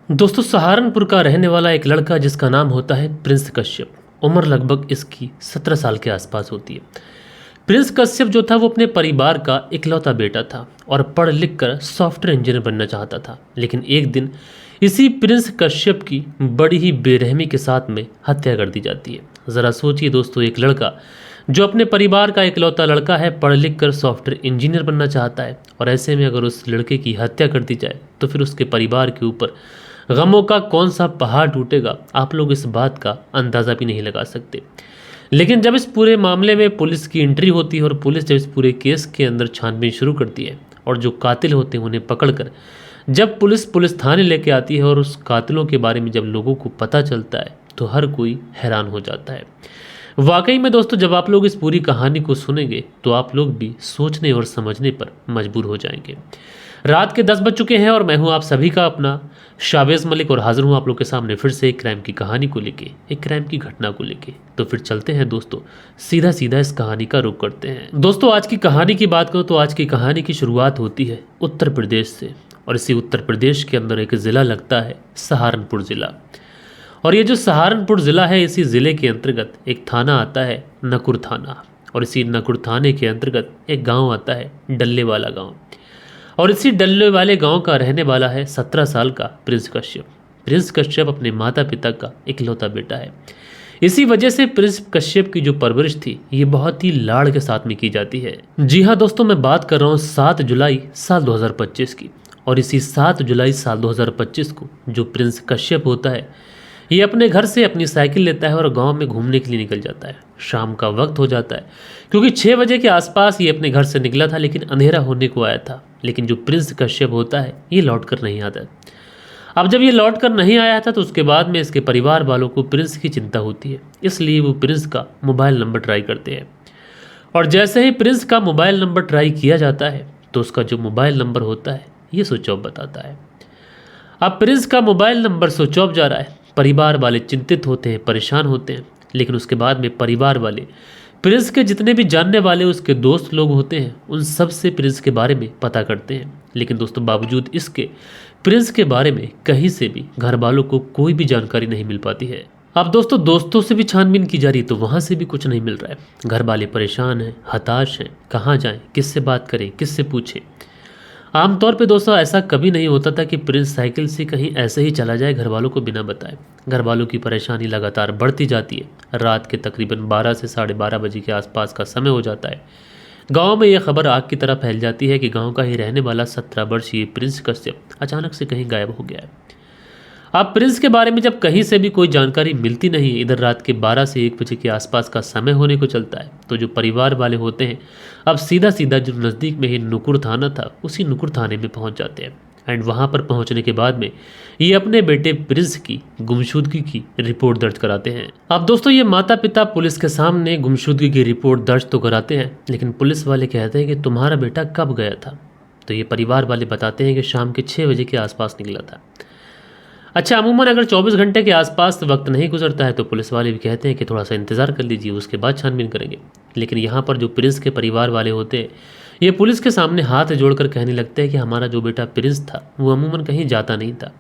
दोस्तों सहारनपुर का रहने वाला एक लड़का जिसका नाम होता है प्रिंस कश्यप। उम्र लगभग इसकी 17 साल के आसपास होती है। प्रिंस कश्यप जो था वो अपने परिवार का इकलौता बेटा था और पढ़ लिख कर सॉफ्टवेयर इंजीनियर बनना चाहता था। लेकिन एक दिन इसी प्रिंस कश्यप की बड़ी ही बेरहमी के साथ में हत्या कर दी जाती है। ज़रा सोचिए दोस्तों, एक लड़का जो अपने परिवार का इकलौता लड़का है, पढ़ लिख कर सॉफ्टवेयर इंजीनियर बनना चाहता है, और ऐसे में अगर उस लड़के की हत्या कर दी जाए तो फिर उसके परिवार के ऊपर गमों का कौन सा पहाड़ टूटेगा, आप लोग इस बात का अंदाज़ा भी नहीं लगा सकते। लेकिन जब इस पूरे मामले में पुलिस की एंट्री होती है और पुलिस जब इस पूरे केस के अंदर छानबीन शुरू करती है और जो कातिल होते हैं उन्हें पकड़कर जब पुलिस थाने लेके आती है और उस कातिलों के बारे में जब लोगों को पता चलता है तो हर कोई हैरान हो जाता है। वाकई में दोस्तों, जब आप लोग इस पूरी कहानी को सुनेंगे तो आप लोग भी सोचने और समझने पर मजबूर हो जाएंगे। रात के 10 बज चुके हैं और मैं हूं आप सभी का अपना शावेज मलिक और हाजिर हूं आप लोग के सामने फिर से एक क्राइम की कहानी को लेके, एक क्राइम की घटना को लेके। तो फिर चलते हैं दोस्तों, सीधा सीधा इस कहानी का रुख करते हैं। दोस्तों आज की कहानी की बात करूं तो आज की कहानी की शुरुआत होती है उत्तर प्रदेश से, और इसी उत्तर प्रदेश के अंदर एक ज़िला लगता है सहारनपुर ज़िला। और ये जो सहारनपुर ज़िला है, इसी ज़िले के अंतर्गत एक थाना आता है नकुर थाना, और इसी नकुर थाने के अंतर्गत एक गांव आता है डल्ले वाला गांव, और इसी डल्ले वाले गांव का रहने वाला है 17 साल का प्रिंस कश्यप। प्रिंस कश्यप अपने माता पिता का इकलौता बेटा है। इसी वजह से प्रिंस कश्यप की जो परवरिश थी ये बहुत ही लाड़ के साथ में की जाती है। जी हाँ दोस्तों, मैं बात कर रहा हूँ 7 जुलाई साल 2025 की। और इसी 7 जुलाई साल 2025 को जो प्रिंस कश्यप होता है ये अपने घर से अपनी साइकिल लेता है और गांव में घूमने के लिए निकल जाता है। शाम का वक्त हो जाता है, क्योंकि 6 बजे के आसपास ये अपने घर से निकला था, लेकिन अंधेरा होने को आया था। लेकिन जो प्रिंस कश्यप होता है ये लौट कर नहीं आता। अब जब ये लौट कर नहीं आया था तो उसके बाद में इसके परिवार वालों को प्रिंस की चिंता होती है, इसलिए वो प्रिंस का मोबाइल नंबर ट्राई करते हैं। और जैसे ही प्रिंस का मोबाइल नंबर ट्राई किया जाता है तो उसका जो मोबाइल नंबर होता है ये स्विच ऑफ बताता है। अब प्रिंस का मोबाइल नंबर स्विच ऑफ जा रहा है, परिवार वाले चिंतित होते हैं, परेशान होते हैं। लेकिन उसके बाद में परिवार वाले प्रिंस के जितने भी जानने वाले उसके दोस्त लोग होते हैं उन सब से प्रिंस के बारे में पता करते हैं। लेकिन दोस्तों बावजूद इसके प्रिंस के बारे में कहीं से भी घर वालों को कोई भी जानकारी नहीं मिल पाती है। अब दोस्तों दोस्तों से भी छानबीन की जा रही तो वहाँ से भी कुछ नहीं मिल रहा है। घर वाले परेशान हैं, हताश हैं, कहाँ जाएं, किससे बात करें, किससे पूछें। आमतौर पे दोस्तों ऐसा कभी नहीं होता था कि प्रिंस साइकिल से कहीं ऐसे ही चला जाए घर वालों को बिना बताए। घर वालों की परेशानी लगातार बढ़ती जाती है। रात के तकरीबन 12 से 12:30 बजे के आसपास का समय हो जाता है। गांव में यह खबर आग की तरह फैल जाती है कि गांव का ही रहने वाला 17 वर्षीय प्रिंस कश्यप अचानक से कहीं गायब हो गया है। अब प्रिंस के बारे में जब कहीं से भी कोई जानकारी मिलती नहीं, इधर रात के 12 से 1 बजे के आसपास का समय होने को चलता है, तो जो परिवार वाले होते हैं अब सीधा सीधा जो नज़दीक में ही नुकुर थाना था उसी नुकुर थाने में पहुंच जाते हैं। एंड वहां पर पहुंचने के बाद में ये अपने बेटे प्रिंस की गुमशुदगी की रिपोर्ट दर्ज कराते हैं। अब दोस्तों ये माता पिता पुलिस के सामने गुमशुदगी की रिपोर्ट दर्ज तो कराते हैं, लेकिन पुलिस वाले कहते हैं कि तुम्हारा बेटा कब गया था। तो ये परिवार वाले बताते हैं कि शाम के 6 बजे के आसपास निकला था। अच्छा, अमूमन अगर 24 घंटे के आसपास वक्त नहीं गुजरता है तो पुलिस वाले भी कहते हैं कि थोड़ा सा इंतज़ार कर लीजिए, उसके बाद छानबीन करेंगे। लेकिन यहाँ पर जो प्रिंस के परिवार वाले होते हैं ये पुलिस के सामने हाथ जोड़कर कहने लगते हैं कि हमारा जो बेटा प्रिंस था वो अमूमन कहीं जाता नहीं था।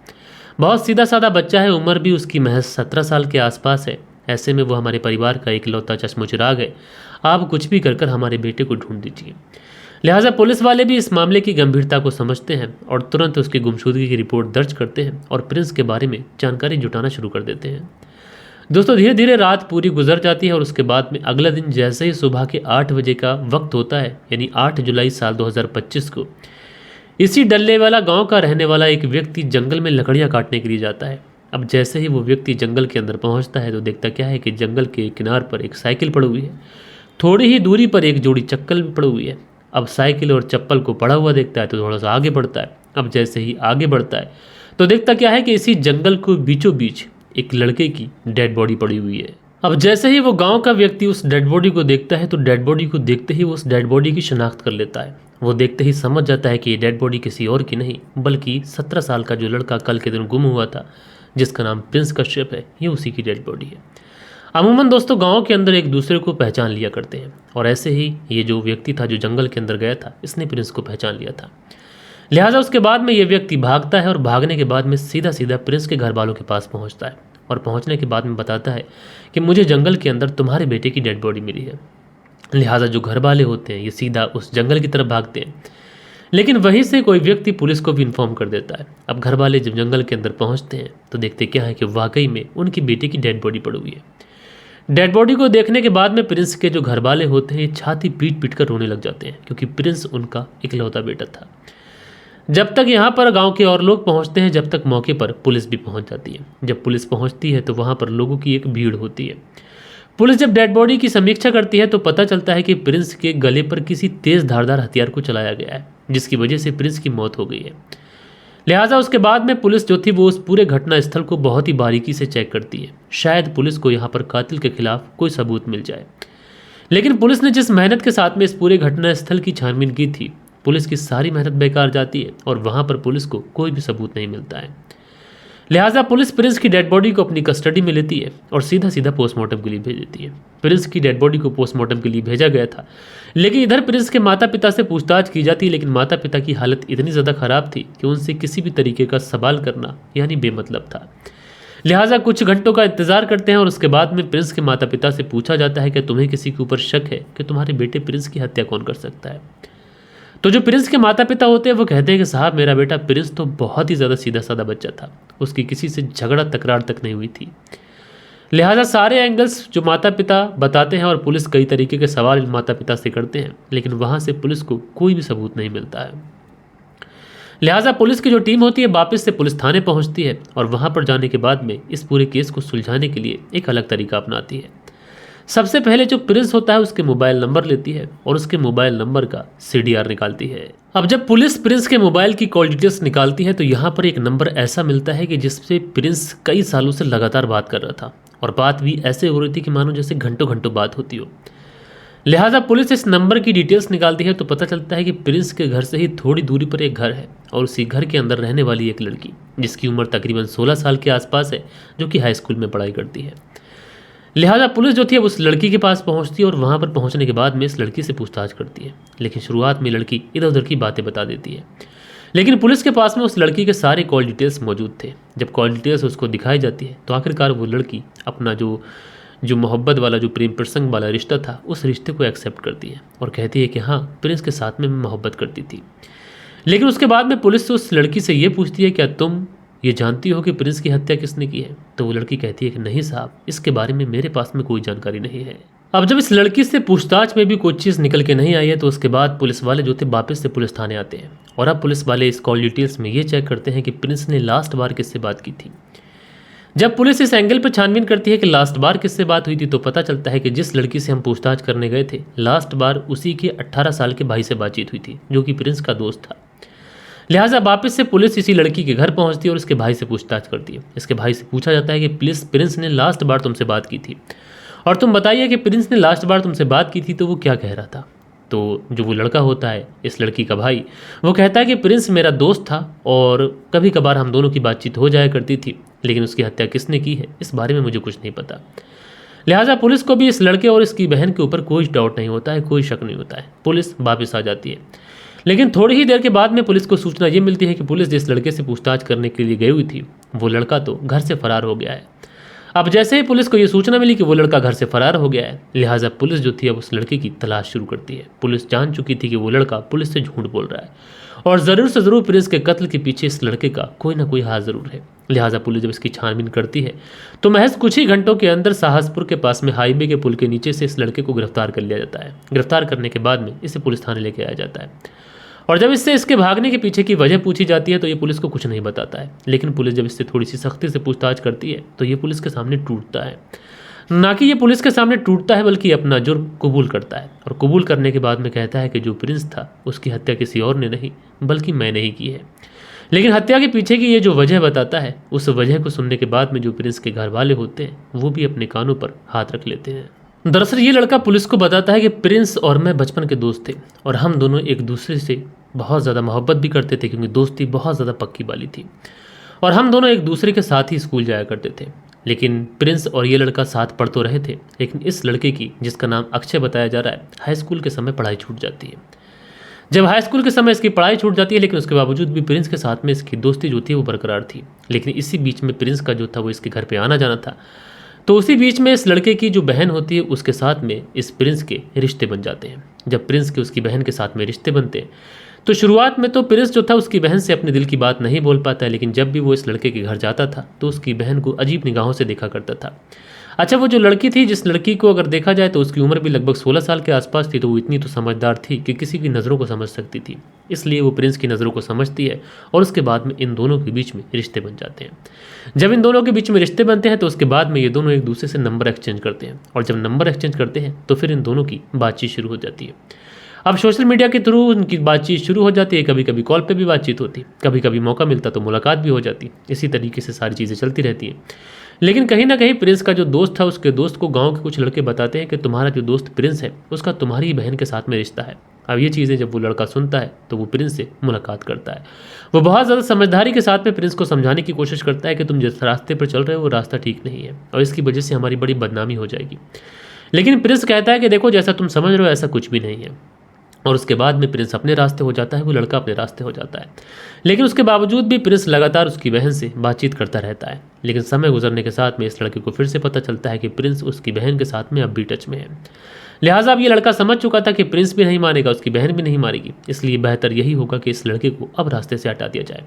बहुत सीधा साधा बच्चा है, उम्र भी उसकी महज 17 साल के आसपास है। ऐसे में वो हमारे परिवार का इकलौता चश्मोचिराग है। आप कुछ भी कर हमारे बेटे को ढूंढ दीजिए। लिहाजा पुलिस वाले भी इस मामले की गंभीरता को समझते हैं और तुरंत उसकी गुमशुदगी की रिपोर्ट दर्ज करते हैं और प्रिंस के बारे में जानकारी जुटाना शुरू कर देते हैं। दोस्तों धीरे धीरे रात पूरी गुजर जाती है और उसके बाद में अगला दिन जैसे ही सुबह के 8 बजे का वक्त होता है, यानी 8 जुलाई साल 2025 को, इसी डल्ले वाला गाँव का रहने वाला एक व्यक्ति जंगल में लकड़ियाँ काटने के लिए जाता है। अब जैसे ही वो व्यक्ति जंगल के अंदर पहुँचता है तो देखता क्या है कि जंगल के किनार पर एक साइकिल पड़ी हुई है, थोड़ी ही दूरी पर एक जोड़ी चक्कल भी पड़ी हुई है। अब साइकिल और चप्पल को पड़ा हुआ देखता है तो थोड़ा सा आगे बढ़ता है। अब जैसे ही आगे बढ़ता है तो देखता क्या है कि इसी जंगल को बीचों बीच एक लड़के की डेड बॉडी पड़ी हुई है। अब जैसे ही वो गांव का व्यक्ति उस डेड बॉडी को देखता है तो डेड बॉडी को देखते ही वो उस डेड बॉडी की शनाख्त कर लेता है। वो देखते ही समझ जाता है कि ये डेड बॉडी किसी और की नहीं बल्कि 17 साल का जो लड़का कल के दिन गुम हुआ था, जिसका नाम प्रिंस कश्यप है, ये उसी की डेड बॉडी है। अमूमन दोस्तों गांव के अंदर एक दूसरे को पहचान लिया करते हैं, और ऐसे ही ये जो व्यक्ति था जो जंगल के अंदर गया था इसने प्रिंस को पहचान लिया था। लिहाजा उसके बाद में ये व्यक्ति भागता है और भागने के बाद में सीधा सीधा प्रिंस के घर वालों के पास पहुंचता है और पहुंचने के बाद में बताता है कि मुझे जंगल के अंदर तुम्हारे बेटे की डेड बॉडी मिली है। लिहाजा जो घर वाले होते हैं ये सीधा उस जंगल की तरफ भागते हैं, लेकिन वहीं से कोई व्यक्ति पुलिस को भी इन्फॉर्म कर देता है। अब घर वाले जब जंगल के अंदर पहुंचते हैं तो देखते क्या है कि वाकई में उनकी बेटी की डेड बॉडी पड़ी हुई है। डेड बॉडी को देखने के बाद में प्रिंस के जो घर वाले होते हैं छाती पीट पीट कर रोने लग जाते हैं, क्योंकि प्रिंस उनका इकलौता बेटा था। जब तक यहाँ पर गांव के और लोग पहुँचते हैं, जब तक मौके पर पुलिस भी पहुँच जाती है। जब पुलिस पहुँचती है तो वहाँ पर लोगों की एक भीड़ होती है। पुलिस जब डेड बॉडी की समीक्षा करती है तो पता चलता है कि प्रिंस के गले पर किसी तेज धारदार हथियार को चलाया गया है, जिसकी वजह से प्रिंस की मौत हो गई है। लिहाजा उसके बाद में पुलिस जो थी वो उस पूरे घटना स्थल को बहुत ही बारीकी से चेक करती है। शायद पुलिस को यहाँ पर कातिल के खिलाफ कोई सबूत मिल जाए। लेकिन पुलिस ने जिस मेहनत के साथ में इस पूरे घटना स्थल की छानबीन की थी, पुलिस की सारी मेहनत बेकार जाती है और वहाँ पर पुलिस को कोई भी सबूत नहीं मिलता है। लिहाजा पुलिस प्रिंस की डेड बॉडी को अपनी कस्टडी में लेती है और सीधा सीधा पोस्टमार्टम के लिए भेज देती है। प्रिंस की डेड बॉडी को पोस्टमार्टम के लिए भेजा गया था, लेकिन इधर प्रिंस के माता पिता से पूछताछ की जाती है, लेकिन माता पिता की हालत इतनी ज़्यादा ख़राब थी कि उनसे किसी भी तरीके का सवाल करना यानी बेमतलब था। लिहाजा कुछ घंटों का इंतजार करते हैं और उसके बाद में प्रिंस के माता पिता से पूछा जाता है कि तुम्हें किसी के ऊपर शक है कि तुम्हारे बेटे प्रिंस की हत्या कौन कर सकता है। तो जो प्रिंस के माता पिता होते हैं वो कहते हैं कि साहब मेरा बेटा प्रिंस तो बहुत ही ज़्यादा सीधा साधा बच्चा था, उसकी किसी से झगड़ा तकरार तक नहीं हुई थी। लिहाजा सारे एंगल्स जो माता पिता बताते हैं और पुलिस कई तरीके के सवाल इन माता पिता से करते हैं, लेकिन वहाँ से पुलिस को कोई भी सबूत नहीं मिलता है। लिहाजा पुलिस की जो टीम होती है वापस से पुलिस थाने पहुँचती है और वहाँ पर जाने के बाद में इस पूरे केस को सुलझाने के लिए एक अलग तरीका अपनाती है। सबसे पहले जो प्रिंस होता है उसके मोबाइल नंबर लेती है और उसके मोबाइल नंबर का CDR निकालती है। अब जब पुलिस प्रिंस के मोबाइल की कॉल डिटेल्स निकालती है तो यहाँ पर एक नंबर ऐसा मिलता है कि जिससे प्रिंस कई सालों से लगातार बात कर रहा था और बात भी ऐसे हो रही थी कि मानो जैसे घंटों घंटों बात होती हो। लिहाजा पुलिस इस नंबर की डिटेल्स निकालती है तो पता चलता है कि प्रिंस के घर से ही थोड़ी दूरी पर एक घर है और उसी घर के अंदर रहने वाली एक लड़की जिसकी उम्र तकरीबन 16 साल के आसपास है, जो कि हाई स्कूल में पढ़ाई करती है। लिहाजा पुलिस जो थी अब उस लड़की के पास पहुंचती है और वहां पर पहुंचने के बाद में इस लड़की से पूछताछ करती है, लेकिन शुरुआत में लड़की इधर उधर की बातें बता देती है। लेकिन पुलिस के पास में उस लड़की के सारे कॉल डिटेल्स मौजूद थे। जब कॉल डिटेल्स उसको दिखाई जाती है तो आखिरकार वो लड़की अपना जो मोहब्बत वाला जो प्रेम प्रसंग वाला रिश्ता था उस रिश्ते को एक्सेप्ट करती है और कहती है कि हाँ प्रिंस के साथ में मैं मोहब्बत करती थी। लेकिन उसके बाद में पुलिस उस लड़की से ये पूछती है क्या तुम ये जानती हो कि प्रिंस की हत्या किसने की है? तो वो लड़की कहती है कि नहीं साहब, इसके बारे में मेरे पास में कोई जानकारी नहीं है। अब जब इस लड़की से पूछताछ में भी कोई चीज़ निकल के नहीं आई है तो उसके बाद पुलिस वाले जो थे वापस से पुलिस थाने आते हैं और अब पुलिस वाले इस कॉल डिटेल्स में ये चेक करते हैं कि प्रिंस ने लास्ट बार किससे बात की थी। जब पुलिस इस एंगल पर छानबीन करती है कि लास्ट बार किससे बात हुई थी तो पता चलता है कि जिस लड़की से हम पूछताछ करने गए थे लास्ट बार उसी के 18 साल के भाई से बातचीत हुई थी, जो कि प्रिंस का दोस्त था। लिहाजा वापस से पुलिस इसी लड़की के घर पहुंचती है और इसके भाई से पूछताछ करती है। इसके भाई से पूछा जाता है कि प्रिंस ने लास्ट बार तुमसे बात की थी और तुम बताइए कि प्रिंस ने लास्ट बार तुमसे बात की थी तो वो क्या कह रहा था। तो जो वो लड़का होता है इस लड़की का भाई, वो कहता है कि प्रिंस मेरा दोस्त था और कभी कभार हम दोनों की बातचीत हो जाया करती थी, लेकिन उसकी हत्या किसने की है इस बारे में मुझे कुछ नहीं पता। लिहाजा पुलिस को भी इस लड़के और इसकी बहन के ऊपर कोई डाउट नहीं होता है, कोई शक नहीं होता है। पुलिस वापस आ जाती है, लेकिन थोड़ी ही देर के बाद में पुलिस को सूचना ये मिलती है कि पुलिस जिस लड़के से पूछताछ करने के लिए गई हुई थी वो लड़का तो घर से फरार हो गया है। अब जैसे ही पुलिस को ये सूचना मिली कि वो लड़का घर से फरार हो गया है, लिहाजा पुलिस जो थी अब उस लड़के की तलाश शुरू करती है। पुलिस जान चुकी थी कि वो लड़का पुलिस से झूठ बोल रहा है और ज़रूर से ज़रूर प्रिंस के कत्ल के पीछे इस लड़के का कोई ना कोई हाथ ज़रूर है। लिहाजा पुलिस जब इसकी छानबीन करती है तो महज कुछ ही घंटों के अंदर साहसपुर के पास में हाईवे के पुल के नीचे से इस लड़के को गिरफ्तार कर लिया जाता है। गिरफ्तार करने के बाद में इसे पुलिस थाने लेके आया जाता है और जब इससे इसके भागने के पीछे की वजह पूछी जाती है तो ये पुलिस को कुछ नहीं बताता है। लेकिन पुलिस जब इससे थोड़ी सी सख्ती से पूछताछ करती है तो ये पुलिस के सामने टूटता है। ना कि ये पुलिस के सामने टूटता है बल्कि अपना जुर्म कबूल करता है और कबूल करने के बाद में कहता है कि जो प्रिंस था उसकी हत्या किसी और ने नहीं बल्कि मैंने ही की है। लेकिन हत्या के पीछे की ये जो वजह बताता है उस वजह को सुनने के बाद में जो प्रिंस के घर वाले होते हैं वो भी अपने कानों पर हाथ रख लेते हैं। दरअसल ये लड़का पुलिस को बताता है कि प्रिंस और मैं बचपन के दोस्त थे और हम दोनों एक दूसरे से बहुत ज़्यादा मोहब्बत भी करते थे, क्योंकि दोस्ती बहुत ज़्यादा पक्की वाली थी और हम दोनों एक दूसरे के साथ ही स्कूल जाया करते थे। लेकिन प्रिंस और ये लड़का साथ पढ़ तो रहे थे, लेकिन इस लड़के की, जिसका नाम अक्षय बताया जा रहा है, हाई स्कूल के समय पढ़ाई छूट जाती है। जब हाई स्कूल के समय इसकी पढ़ाई छूट जाती है, लेकिन उसके बावजूद भी प्रिंस के साथ में इसकी दोस्ती जो थी वो बरकरार थी। लेकिन इसी बीच में प्रिंस का जो था वो इसके घर पे आना जाना था। तो उसी बीच में इस लड़के की जो बहन होती है उसके साथ में इस प्रिंस के रिश्ते बन जाते हैं। जब प्रिंस के उसकी बहन के साथ में रिश्ते बनते हैं तो शुरुआत में तो प्रिंस जो था उसकी बहन से अपने दिल की बात नहीं बोल पाता है, लेकिन जब भी वो इस लड़के के घर जाता था तो उसकी बहन को अजीब निगाहों से देखा करता था। अच्छा, वो जो लड़की थी, जिस लड़की को अगर देखा जाए तो उसकी उम्र भी लगभग 16 साल के आसपास थी, तो वो इतनी तो समझदार थी कि किसी की नज़रों को समझ सकती थी। इसलिए वो प्रिंस की नज़रों को समझती है और उसके बाद में इन दोनों के बीच में रिश्ते बन जाते हैं। जब इन दोनों के बीच में रिश्ते बनते हैं तो उसके बाद में ये दोनों एक दूसरे से नंबर एक्सचेंज करते हैं, और जब नंबर एक्सचेंज करते हैं तो फिर इन दोनों की बातचीत शुरू हो जाती है। अब सोशल मीडिया के थ्रू उनकी बातचीत शुरू हो जाती है, कभी कभी कॉल पे भी बातचीत होती, कभी कभी मौका मिलता तो मुलाकात भी हो जाती। इसी तरीके से सारी चीज़ें चलती रहती हैं। लेकिन कहीं ना कहीं प्रिंस का जो दोस्त था, उसके दोस्त को गांव के कुछ लड़के बताते हैं कि तुम्हारा जो दोस्त प्रिंस है उसका तुम्हारी बहन के साथ में रिश्ता है। अब ये चीज़ें जब वो लड़का सुनता है तो वो प्रिंस से मुलाकात करता है। वो बहुत ज़्यादा समझदारी के साथ में प्रिंस को समझाने की कोशिश करता है कि तुम जिस रास्ते पर चल रहे हो वो रास्ता ठीक नहीं है और इसकी वजह से हमारी बड़ी बदनामी हो जाएगी। लेकिन प्रिंस कहता है कि देखो, जैसा तुम समझ रहे हो ऐसा कुछ भी नहीं है, और उसके बाद में प्रिंस अपने रास्ते हो जाता है, वो लड़का अपने रास्ते हो जाता है। लेकिन उसके बावजूद भी प्रिंस लगातार उसकी बहन से बातचीत करता रहता है। लेकिन समय गुजरने के साथ में इस लड़के को फिर से पता चलता है कि प्रिंस उसकी बहन के साथ में अब भी टच में है। लिहाजा अब ये लड़का समझ चुका था कि प्रिंस भी नहीं मानेगा, उसकी बहन भी नहीं मानेगी, इसलिए बेहतर यही होगा कि इस लड़के को अब रास्ते से हटा दिया जाए।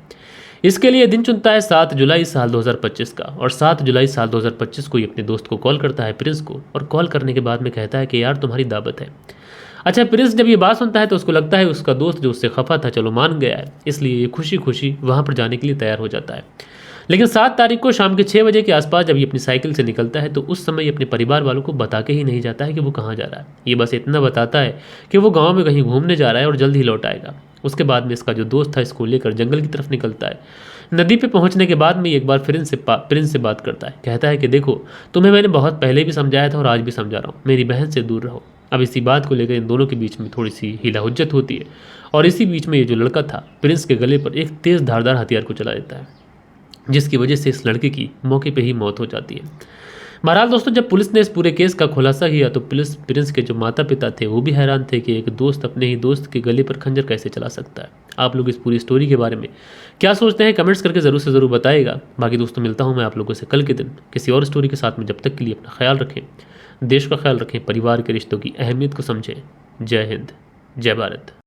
इसके लिए दिन चुनता है 7 जुलाई साल 2025 का, और 7 जुलाई साल 2025 को ये अपने दोस्त को कॉल करता है, प्रिंस को, और कॉल करने के बाद में कहता है कि यार तुम्हारी दावत है। अच्छा, प्रिंस जब ये बात सुनता है तो उसको लगता है उसका दोस्त जो उससे खफा था चलो मान गया है, इसलिए ये खुशी खुशी वहाँ पर जाने के लिए तैयार हो जाता है। लेकिन 7 तारीख को शाम के 6 बजे के आसपास जब ये अपनी साइकिल से निकलता है तो उस समय ये अपने परिवार वालों को बता के ही नहीं जाता है कि वो कहाँ जा रहा है। ये बस इतना बताता है कि वो गाँव में कहीं घूमने जा रहा है और जल्द ही लौट आएगा। उसके बाद में इसका जो दोस्त था इसको लेकर जंगल की तरफ निकलता है। नदी पे पहुंचने के बाद में एक बार प्रिंस से बात करता है। कहता है कि देखो, तुम्हें मैंने बहुत पहले भी समझाया था और आज भी समझा रहा हूँ, मेरी बहन से दूर रहो। अब इसी बात को लेकर इन दोनों के बीच में थोड़ी सी हिला हुज्जत होती है, और इसी बीच में ये जो लड़का था प्रिंस के गले पर एक तेज़ धारदार हथियार को चला देता है, जिसकी वजह से इस लड़के की मौके पे ही मौत हो जाती है। बहरहाल दोस्तों, जब पुलिस ने इस पूरे केस का खुलासा किया तो प्रिंस के जो माता पिता थे वो भी हैरान थे कि एक दोस्त अपने ही दोस्त के गले पर खंजर कैसे चला सकता है। आप लोग इस पूरी स्टोरी के बारे में क्या सोचते हैं, कमेंट्स करके ज़रूर से ज़रूर बताइएगा। बाकी दोस्तों, मिलता हूँ मैं आप लोगों से कल के दिन किसी और स्टोरी के साथ में। जब तक के लिए अपना ख्याल रखें, देश का ख्याल रखें, परिवार के रिश्तों की अहमियत को समझें। जय हिंद, जय भारत।